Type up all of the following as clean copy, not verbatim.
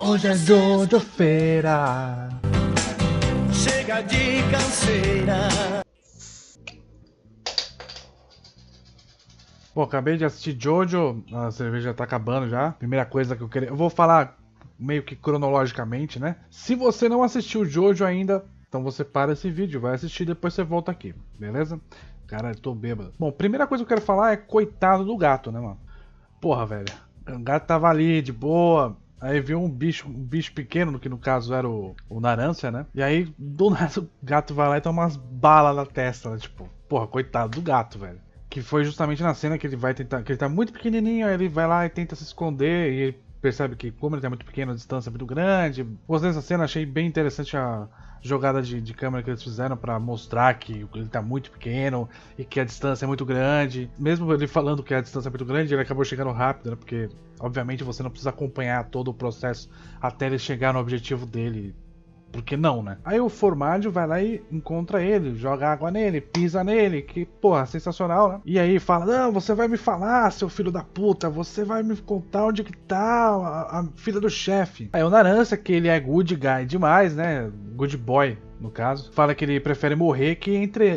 Hoje é Jojo-feira. Chega de canseira. Pô, acabei de assistir Jojo, a cerveja tá acabando já. Primeira coisa que eu queria... Eu vou falar meio que cronologicamente, né? Se você não assistiu Jojo ainda, então você para esse vídeo, vai assistir e depois você volta aqui, beleza? Cara, eu tô bêbado. Bom, primeira coisa que eu quero falar é coitado do gato, né, mano? Porra, velho. O gato tava ali, de boa. Aí viu um bicho pequeno, que no caso era o Narância, né? E aí, do nada, o gato vai lá e toma umas balas na testa, né? Tipo, porra, coitado do gato, velho. Que foi justamente na cena que ele vai tentar. Que ele tá muito pequenininho, aí ele vai lá e tenta se esconder. E ele percebe que, como ele tá muito pequeno, a distância é muito grande. Gostei dessa cena, achei bem interessante a jogada de câmera que eles fizeram pra mostrar que ele tá muito pequeno e que a distância é muito grande. Mesmo ele falando que a distância é muito grande, ele acabou chegando rápido, né? Porque, obviamente, você não precisa acompanhar todo o processo até ele chegar no objetivo dele. Porque não, né? Aí o Formaggio vai lá e encontra ele, joga água nele, pisa nele, que, porra, sensacional, né? E aí fala, não, você vai me falar, seu filho da puta, você vai me contar onde que tá a filha do chefe. Aí o Narância, que ele é good guy demais, né? Good boy, no caso, fala que ele prefere morrer que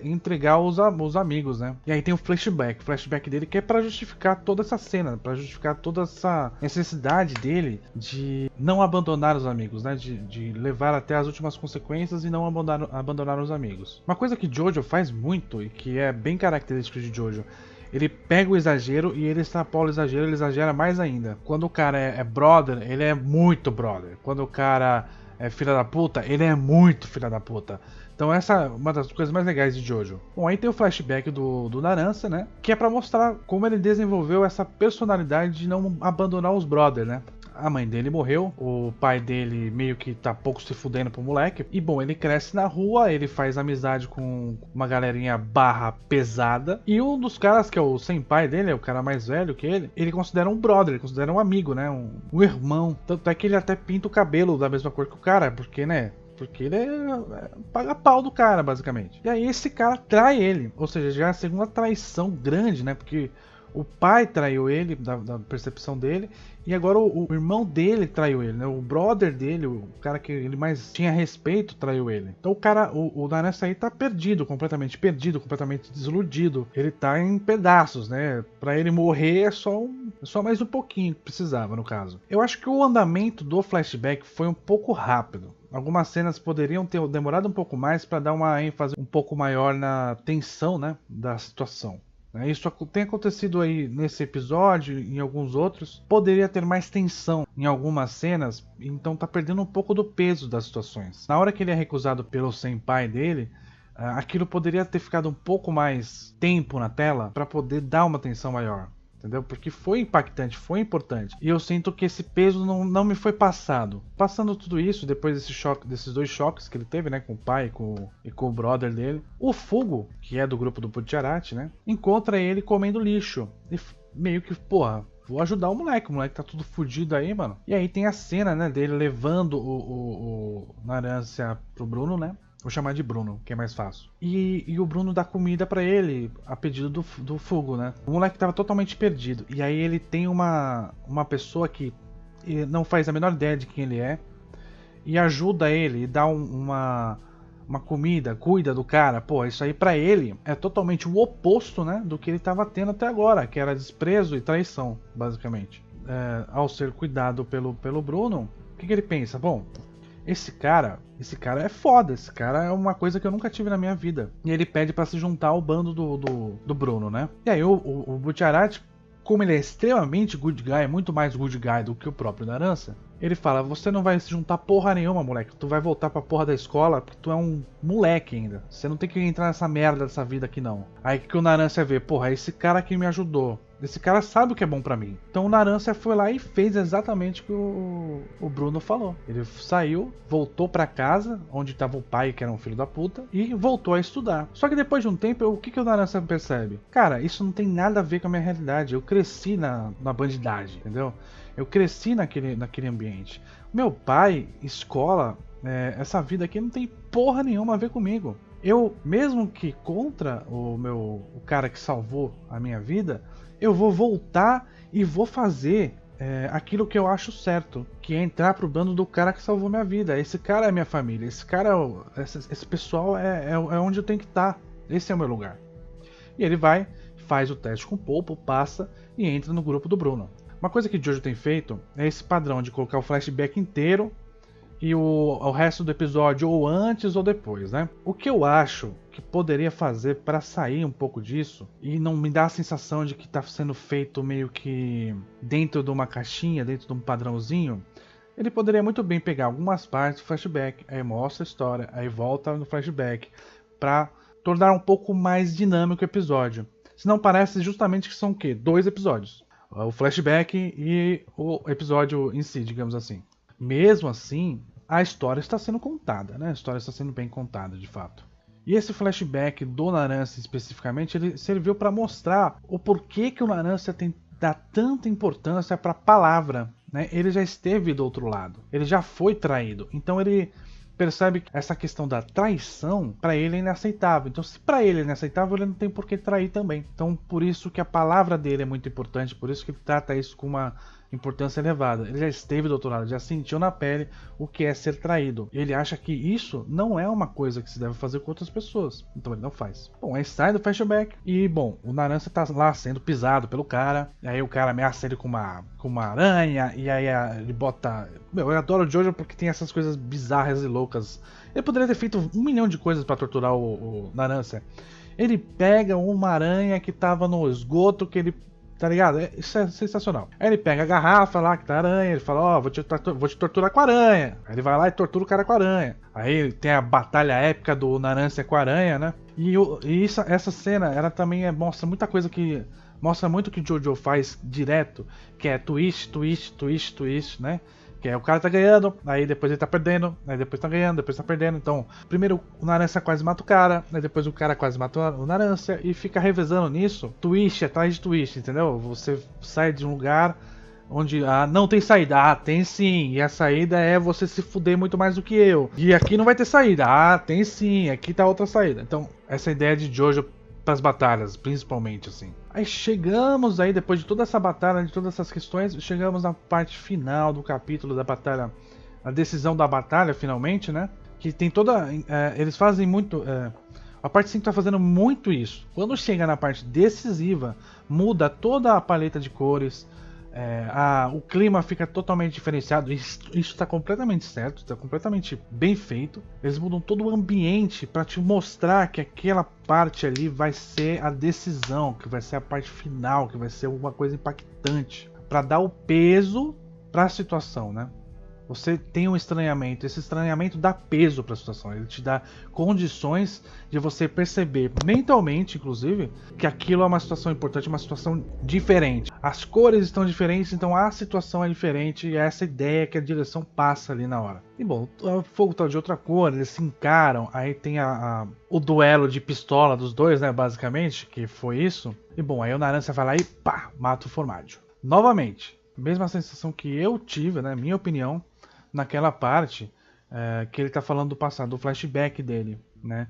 entregar os amigos, né? E aí tem o flashback dele que é pra justificar toda essa cena, pra justificar toda essa necessidade dele de não abandonar os amigos, né? De levar até as últimas consequências e não abandonar os amigos. Uma coisa que Jojo faz muito e que é bem característico de Jojo, ele pega o exagero e ele extrapola o exagero, ele exagera mais ainda. Quando o cara é brother, ele é muito brother. Quando o cara é filha da puta, ele é muito filha da puta. Então essa é uma das coisas mais legais de Jojo. Bom, aí tem o flashback do Narância, né? Que é pra mostrar como ele desenvolveu essa personalidade de não abandonar os brothers, né? A mãe dele morreu, o pai dele meio que tá pouco se fudendo pro moleque. E bom, ele cresce na rua, ele faz amizade com uma galerinha barra pesada. E um dos caras, que é o senpai dele, é o cara mais velho que ele considera um brother, ele considera um amigo, né? Um irmão. Tanto é que ele até pinta o cabelo da mesma cor que o cara, porque, né? Porque ele paga pau do cara, basicamente. E aí esse cara trai ele. Ou seja, já é a segunda traição grande, né? Porque o pai traiu ele, da percepção dele, e agora o irmão dele traiu ele, né? O brother dele, o cara que ele mais tinha respeito, traiu ele. Então o cara, o Narância aí tá perdido, completamente desiludido. Ele tá em pedaços, né? Pra ele morrer é só mais um pouquinho que precisava, no caso. Eu acho que o andamento do flashback foi um pouco rápido. Algumas cenas poderiam ter demorado um pouco mais para dar uma ênfase um pouco maior na tensão, né, da situação. Isso tem acontecido aí nesse episódio e em alguns outros. Poderia ter mais tensão em algumas cenas, então tá perdendo um pouco do peso das situações. Na hora que ele é recusado pelo senpai dele, aquilo poderia ter ficado um pouco mais tempo na tela para poder dar uma tensão maior. Entendeu? Porque foi impactante, foi importante. E eu sinto que esse peso não me foi passado. Passando tudo isso, depois desses dois choques que ele teve, né? Com o pai e com o brother dele. O Fugo, que é do grupo do Bucciarati, né? Encontra ele comendo lixo. E meio que, porra, vou ajudar o moleque tá tudo fudido aí, mano. E aí tem a cena, né? Dele levando o Narância pro Bruno, né? Vou chamar de Bruno, que é mais fácil. E o Bruno dá comida pra ele, a pedido do Fugo, né? O moleque tava totalmente perdido. E aí ele tem uma pessoa que não faz a menor ideia de quem ele é. E ajuda ele, e dá uma comida, cuida do cara. Pô, isso aí pra ele é totalmente o oposto, né? Do que ele tava tendo até agora, que era desprezo e traição, basicamente. Ao ser cuidado pelo Bruno, o que ele pensa? Bom, esse cara é foda, esse cara é uma coisa que eu nunca tive na minha vida. E ele pede pra se juntar ao bando do Bruno, né? E aí o Bucciarati, como ele é extremamente good guy, muito mais good guy do que o próprio Narância, ele fala, você não vai se juntar porra nenhuma, moleque. Tu vai voltar pra porra da escola porque tu é um moleque ainda. Você não tem que entrar nessa merda dessa vida aqui não. Aí que o Narância vê, porra, esse cara que me ajudou. Esse cara sabe o que é bom pra mim. Então o Narância foi lá e fez exatamente o que o Bruno falou. Ele saiu, voltou pra casa, onde tava o pai, que era um filho da puta, e voltou a estudar. Só que depois de um tempo, o que o Narância percebe? Cara, isso não tem nada a ver com a minha realidade. Eu cresci na bandidagem, entendeu? Eu cresci naquele ambiente. Meu pai, escola, essa vida aqui não tem porra nenhuma a ver comigo. Eu, mesmo que contra o cara que salvou a minha vida, eu vou voltar e vou fazer aquilo que eu acho certo, que é entrar pro bando do cara que salvou minha vida. Esse cara é minha família, esse cara, esse pessoal é onde eu tenho que estar. Esse é o meu lugar. E ele vai, faz o teste com o Popo, passa e entra no grupo do Bruno. Uma coisa que Jojo tem feito é esse padrão de colocar o flashback inteiro e o resto do episódio ou antes ou depois, né? O que eu acho que poderia fazer para sair um pouco disso e não me dar a sensação de que tá sendo feito meio que dentro de uma caixinha, dentro de um padrãozinho, ele poderia muito bem pegar algumas partes do flashback, aí mostra a história, aí volta no flashback para tornar um pouco mais dinâmico o episódio. Senão parece justamente que são o quê? 2 episódios. O flashback e o episódio em si, digamos assim. Mesmo assim, a história está sendo contada, né? A história está sendo bem contada, de fato. E esse flashback do Naranja especificamente, ele serviu para mostrar o porquê que o Naranja dá tanta importância para a palavra, né? Ele já esteve do outro lado, ele já foi traído, então ele percebe que essa questão da traição para ele é inaceitável. Então, se para ele é inaceitável, ele não tem por que trair também. Então, por isso que a palavra dele é muito importante, por isso que ele trata isso com uma importância elevada. Ele já esteve do outro lado, já sentiu na pele o que é ser traído. Ele acha que isso não é uma coisa que se deve fazer com outras pessoas, então ele não faz. Bom, aí sai do flashback e, bom, o Naranja tá lá sendo pisado pelo cara, e aí o cara ameaça ele com uma aranha, e aí ele bota... Meu, eu adoro o Jojo porque tem essas coisas bizarras e loucas. Ele poderia ter feito 1 milhão de coisas pra torturar o Naranja. Ele pega uma aranha que tava no esgoto, que ele... Tá ligado? Isso é sensacional. Aí ele pega a garrafa lá que tá a aranha, ele fala, ó, vou te torturar com a aranha. Aí ele vai lá e tortura o cara com a aranha. Aí tem a batalha épica do Naranja com a aranha, né? E essa cena, ela também mostra muita coisa que... Mostra muito o que o Jojo faz direto, que é twist, twist, twist, twist, né? Que é o cara tá ganhando, aí depois ele tá perdendo, aí depois tá ganhando, depois tá perdendo. Então, primeiro o Naranja quase mata o cara, aí depois o cara quase mata o Naranja e fica revezando nisso, twist atrás de twist, entendeu? Você sai de um lugar onde não tem saída, tem sim, e a saída é você se fuder muito mais do que eu. E aqui não vai ter saída, tem sim, aqui tá outra saída. Então, essa ideia de Jojo pras batalhas, principalmente, assim. Aí chegamos aí, depois de toda essa batalha, de todas essas questões, chegamos na parte final do capítulo da batalha, a decisão da batalha, finalmente, né? Que tem toda... eles fazem muito... a parte 5 tá fazendo muito isso. Quando chega na parte decisiva, muda toda a paleta de cores, o clima fica totalmente diferenciado. Isso está completamente certo, está completamente bem feito. Eles mudam todo o ambiente para te mostrar que aquela parte ali vai ser a decisão, que vai ser a parte final, que vai ser alguma coisa impactante, para dar o peso para a situação, né? Você tem um estranhamento, esse estranhamento dá peso para a situação, ele te dá condições de você perceber, mentalmente inclusive, que aquilo é uma situação importante, uma situação diferente. As cores estão diferentes, então a situação é diferente e é essa ideia que a direção passa ali na hora. E bom, o fogo tá de outra cor, eles se encaram, aí tem o duelo de pistola dos dois, né, basicamente, que foi isso. E bom, aí o Naranja vai lá e pá, mata o Formaggio. Novamente, mesma sensação que eu tive, né, minha opinião, naquela parte que ele tá falando do passado, do flashback dele, né?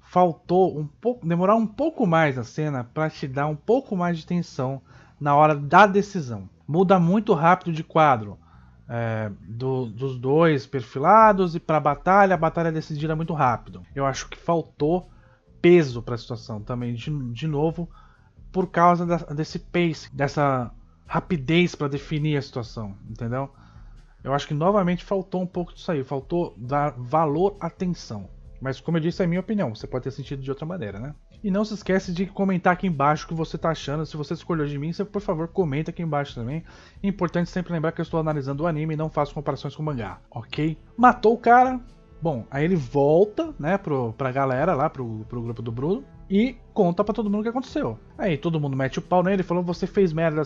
Faltou um pouco, demorar um pouco mais a cena para te dar um pouco mais de tensão na hora da decisão. Muda muito rápido de quadro, dos dois perfilados e para a batalha é decidida muito rápido. Eu acho que faltou peso para a situação também, de novo, por causa desse pace, dessa rapidez para definir a situação, entendeu? Eu acho que novamente faltou um pouco disso aí, faltou dar valor à tensão. Mas como eu disse, é a minha opinião, você pode ter sentido de outra maneira, né? E não se esquece de comentar aqui embaixo o que você tá achando. Se você discordou de mim, você, por favor, comenta aqui embaixo também. É importante sempre lembrar que eu estou analisando o anime e não faço comparações com o mangá, ok? Matou o cara, bom, aí ele volta, né, pra galera lá, pro grupo do Bruno. E conta pra todo mundo o que aconteceu. Aí todo mundo mete o pau nele, falou, você fez merda.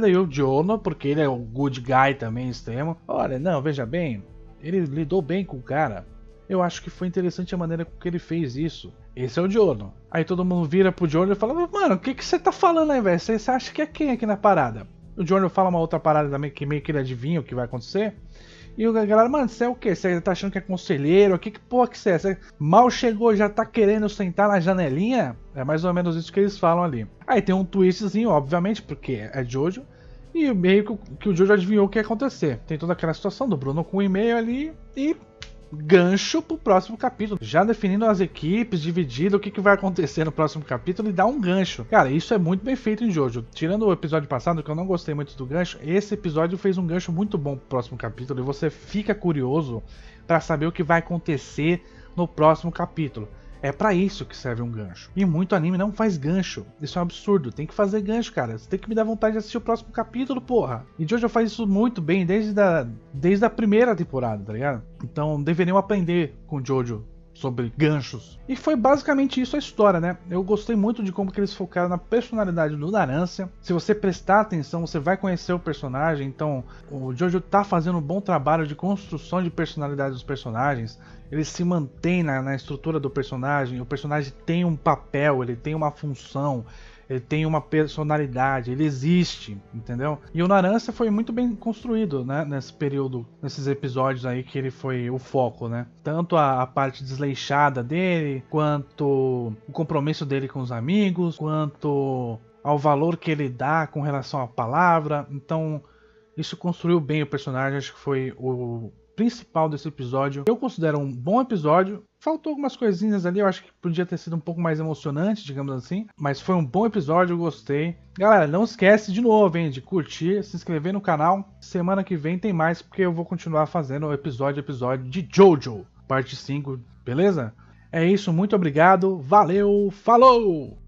E o Jono, porque ele é o good guy também, extremo. Olha, não, veja bem, ele lidou bem com o cara. Eu acho que foi interessante a maneira com que ele fez isso. Esse é o Jono. Aí todo mundo vira pro Jono e fala, mano, o que você tá falando aí, velho? Você acha que é quem aqui na parada? O Jono fala uma outra parada também, que meio que ele adivinha o que vai acontecer. E a galera, mano, você é o quê? Você tá achando que é conselheiro? Que porra que você é? Você mal chegou, já tá querendo sentar na janelinha? É mais ou menos isso que eles falam ali. Aí tem um twistzinho, obviamente, porque é Jojo. E meio que o Jojo adivinhou o que ia acontecer. Tem toda aquela situação do Bruno com o e-mail ali e gancho pro próximo capítulo. Já definindo as equipes, dividido o que vai acontecer no próximo capítulo e dá um gancho. Cara, isso é muito bem feito em Jojo. Tirando o episódio passado, que eu não gostei muito do gancho, esse episódio fez um gancho muito bom pro próximo capítulo e você fica curioso pra saber o que vai acontecer no próximo capítulo. É pra isso que serve um gancho. E muito anime não faz gancho. Isso é um absurdo. Tem que fazer gancho, cara. Você tem que me dar vontade de assistir o próximo capítulo, porra. E Jojo faz isso muito bem desde a primeira temporada, tá ligado? Então deveriam aprender com Jojo sobre ganchos. E foi basicamente isso a história, né? Eu gostei muito de como que eles focaram na personalidade do Narancia. Se você prestar atenção, você vai conhecer o personagem. Então o Jojo tá fazendo um bom trabalho de construção de personalidade dos personagens. Ele se mantém na estrutura do personagem. O personagem tem um papel, ele tem uma função, ele tem uma personalidade, ele existe, entendeu? E o Narancia foi muito bem construído, né? Nesse período, nesses episódios aí que ele foi o foco, né? Tanto a parte desleixada dele, quanto o compromisso dele com os amigos, quanto ao valor que ele dá com relação à palavra. Então, isso construiu bem o personagem. Acho que foi o principal desse episódio. Eu considero um bom episódio. Faltou algumas coisinhas ali, eu acho que podia ter sido um pouco mais emocionante, digamos assim. Mas foi um bom episódio, eu gostei. Galera, não esquece de novo, hein, de curtir, se inscrever no canal. Semana que vem tem mais, porque eu vou continuar fazendo episódio de Jojo, parte 5, beleza? É isso, muito obrigado, valeu, falou!